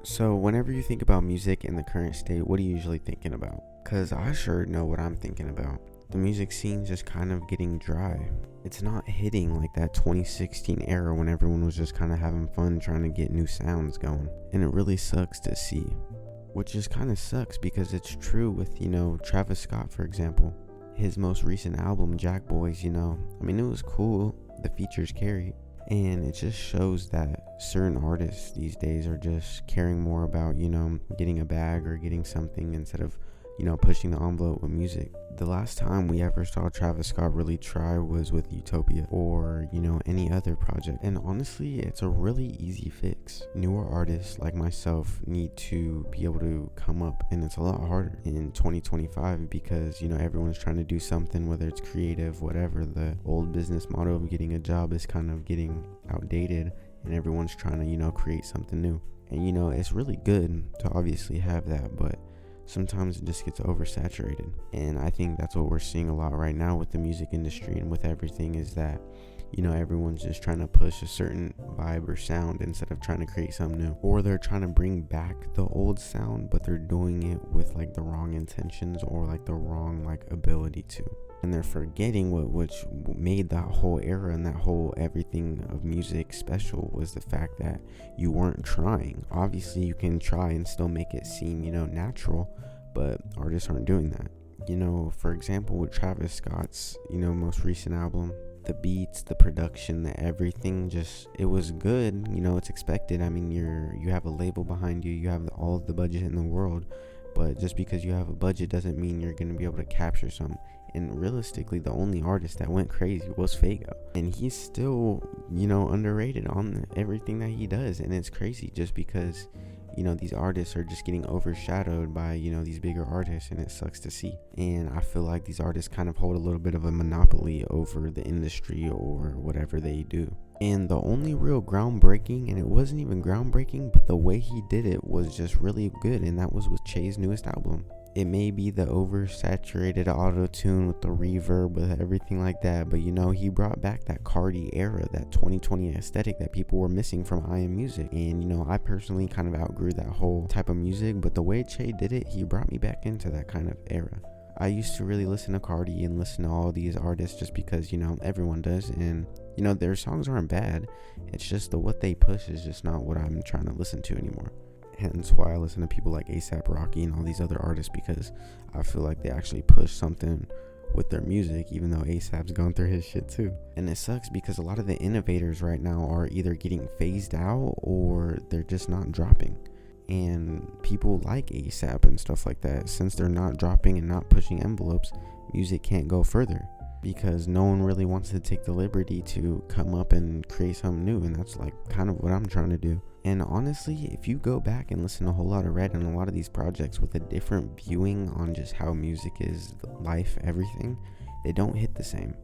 So whenever you think about music in the current state, what are you usually thinking about? Because I sure know what I'm thinking about. The music scene's just kind of getting dry. It's not hitting like that 2016 era when everyone was just kind of having fun trying to get new sounds going. And it really sucks to see. Which just kind of sucks because it's true with, Travis Scott, for example. His most recent album, Jack Boys, it was cool. The features carry. And it just shows that certain artists these days are just caring more about, getting a bag or getting something instead of, pushing the envelope with music. The last time we ever saw Travis Scott really try was with Utopia or, any other project. And honestly, it's a really easy fix. Newer artists like myself need to be able to come up, and it's a lot harder in 2025 because, everyone's trying to do something, whether it's creative, whatever. The old business model of getting a job is kind of getting outdated, and everyone's trying to, create something new. And, it's really good to obviously have that, but sometimes it just gets oversaturated. And I think that's what we're seeing a lot right now with the music industry and with everything is that, everyone's just trying to push a certain vibe or sound instead of trying to create something new. Or they're trying to bring back the old sound, but they're doing it with like the wrong intentions or like the wrong ability to. And they're forgetting which made that whole era and that whole everything of music special was the fact that you weren't trying. Obviously, you can try and still make it seem, natural, but artists aren't doing that. For example, with Travis Scott's, most recent album, the beats, the production, the everything, it was good. It's expected. You have a label behind you. You have all of the budget in the world. But just because you have a budget doesn't mean you're going to be able to capture something. And realistically, the only artist that went crazy was SoFaygo. And he's still, underrated on everything that he does. And it's crazy just because, these artists are just getting overshadowed by, these bigger artists. And it sucks to see. And I feel like these artists kind of hold a little bit of a monopoly over the industry or whatever they do. And the only real groundbreaking, and it wasn't even groundbreaking, but the way he did it was just really good. And that was with Che's newest album. It may be the oversaturated auto-tune with the reverb, with everything like that, but he brought back that Cardi era, that 2020 aesthetic that people were missing from I Am Music. And I personally kind of outgrew that whole type of music, but the way Che did it, he brought me back into that kind of era. I used to really listen to Cardi and listen to all these artists just because, everyone does, and their songs aren't bad. It's just what they push is just not what I'm trying to listen to anymore. Hence why I listen to people like A$AP Rocky and all these other artists, because I feel like they actually push something with their music, even though A$AP's going through his shit too. And it sucks because a lot of the innovators right now are either getting phased out or they're just not dropping. And people like A$AP and stuff like that, since they're not dropping and not pushing envelopes, music can't go further because no one really wants to take the liberty to come up and create something new. And that's kind of what I'm trying to do. And honestly, if you go back and listen to a whole lot of Red and a lot of these projects with a different viewing on just how music is, life, everything, they don't hit the same.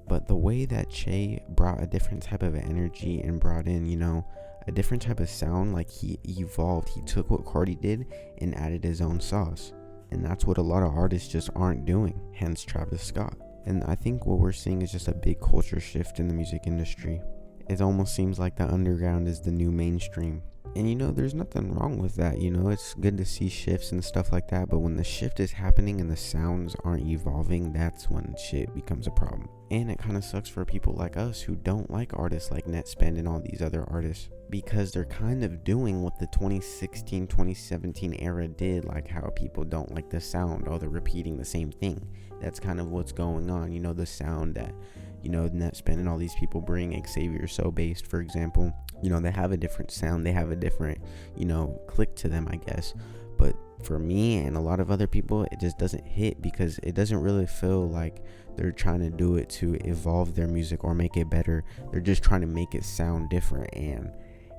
But the way that Che brought a different type of energy and brought in, a different type of sound, he evolved. He took what Cardi did and added his own sauce. And that's what a lot of artists just aren't doing, hence Travis Scott. And I think what we're seeing is just a big culture shift in the music industry. It almost seems like the underground is the new mainstream. And there's nothing wrong with that. It's good to see shifts and stuff like that. But when the shift is happening and the sounds aren't evolving, that's when shit becomes a problem. And it kind of sucks for people like us who don't like artists like Nettspend and all these other artists, because they're kind of doing what the 2016, 2017 era did, like how people don't like the sound. Oh, they're repeating the same thing. That's kind of what's going on. The sound that, Nettspend and all these people bring, Xavier So Based, for example, they have a different sound. They have a different, click to them, I guess. But for me and a lot of other people, it just doesn't hit because it doesn't really feel like they're trying to do it to evolve their music or make it better. They're just trying to make it sound different, and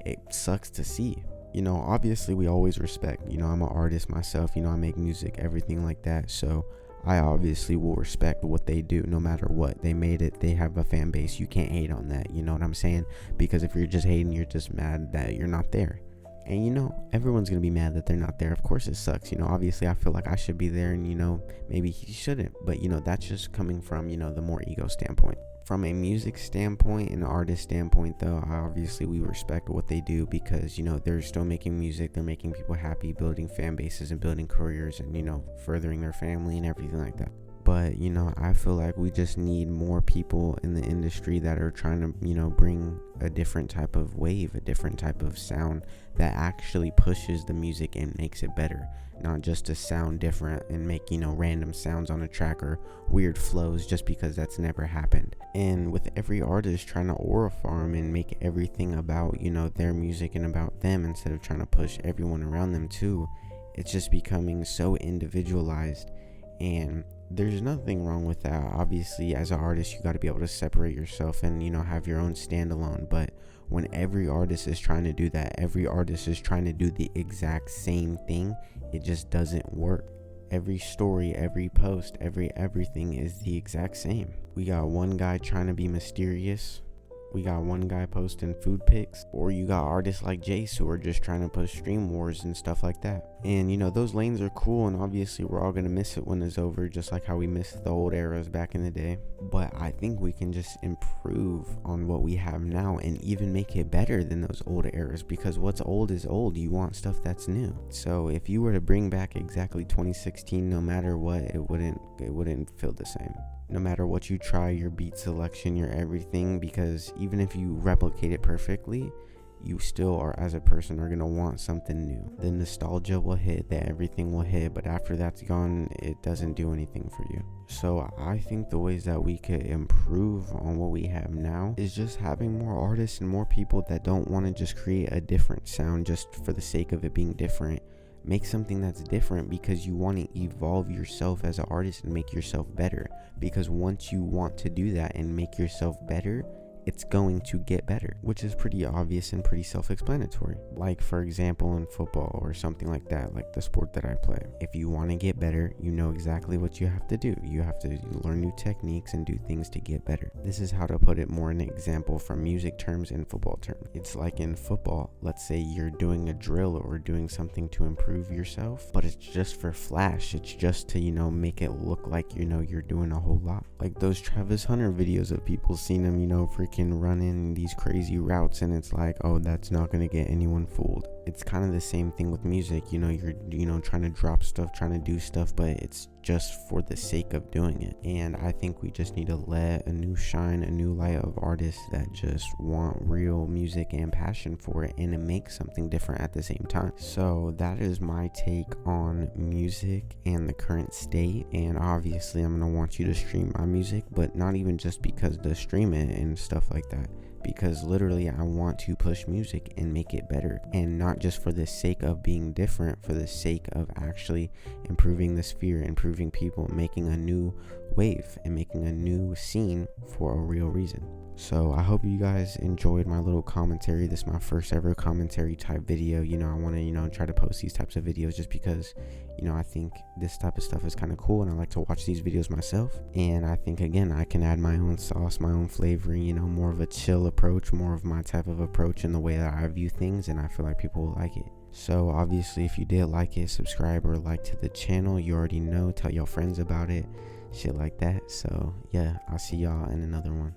it sucks to see. Obviously we always respect, I'm an artist myself, I make music, everything like that. So I obviously will respect what they do no matter what. They made it, they have a fan base. You can't hate on that, you know what I'm saying? Because if you're just hating, you're just mad that you're not there. And everyone's gonna be mad that they're not there. Of course it sucks. Obviously I feel like I should be there, and maybe he shouldn't. But that's just coming from the more ego standpoint. From a music standpoint and artist standpoint, though, obviously we respect what they do, because they're still making music, they're making people happy, building fan bases and building careers, and furthering their family and everything like that. But I feel like we just need more people in the industry that are trying to bring a different type of wave, a different type of sound that actually pushes the music and makes it better, not just to sound different and make random sounds on a track or weird flows just because that's never happened. And with every artist trying to aura farm and make everything about their music and about them, instead of trying to push everyone around them too, it's just becoming so individualized. And there's nothing wrong with that. Obviously, as an artist, you got to be able to separate yourself and have your own standalone. But when every artist is trying to do that, every artist is trying to do the exact same thing, it just doesn't work. Every story, every post, everything is the exact same. We got one guy trying to be mysterious, we got one guy posting food pics, or you got artists like Jace who are just trying to push stream wars and stuff like that. And those lanes are cool, and obviously we're all gonna miss it when it's over, just like how we missed the old eras back in the day. But I think we can just improve on what we have now and even make it better than those old eras, because what's old is old. You want stuff that's new. So if you were to bring back exactly 2016, no matter what, it wouldn't feel the same. No matter what you try, your beat selection, your everything, because even if you replicate it perfectly, you still are, as a person, are gonna want something new. The nostalgia will hit, that everything will hit, but after that's gone, it doesn't do anything for you. So I think the ways that we could improve on what we have now is just having more artists and more people that don't want to just create a different sound just for the sake of it being different. Make something that's different because you want to evolve yourself as an artist and make yourself better. Because once you want to do that and make yourself better, it's going to get better, which is pretty obvious and pretty self-explanatory. Like, for example, in football or something like that, like the sport that I play. If you want to get better, you know exactly what you have to do. You have to learn new techniques and do things to get better. This is how to put it more in an example from music terms and football terms. It's like in football, let's say you're doing a drill or doing something to improve yourself, but it's just for flash. It's just to, make it look like, you're doing a whole lot. Like those Travis Hunter videos of people seeing him, freaking running these crazy routes, and it's like, oh, that's not going to get anyone fooled. It's kind of the same thing with music. You're trying to drop stuff, trying to do stuff, but it's just for the sake of doing it. And I think we just need to let a new light of artists that just want real music and passion for it, and to make something different at the same time. So that is my take on music and the current state. And obviously I'm gonna want you to stream my music, but not even just because to stream it and stuff like that, because literally I want to push music and make it better, and not just for the sake of being different, for the sake of actually improving the sphere, improving people, making a new wave and making a new scene for a real reason. So I hope you guys enjoyed my little commentary. This is my first ever commentary type video. I want to try to post these types of videos just because I think this type of stuff is kind of cool, and I like to watch these videos myself. And I think, again, I can add my own sauce, my own flavor, more of a chill approach, more of my type of approach in the way that I view things, and I feel like people will like it. So obviously, if you did like it, subscribe or like to the channel. You already know, tell your friends about it, shit like that. So yeah, I'll see y'all in another one.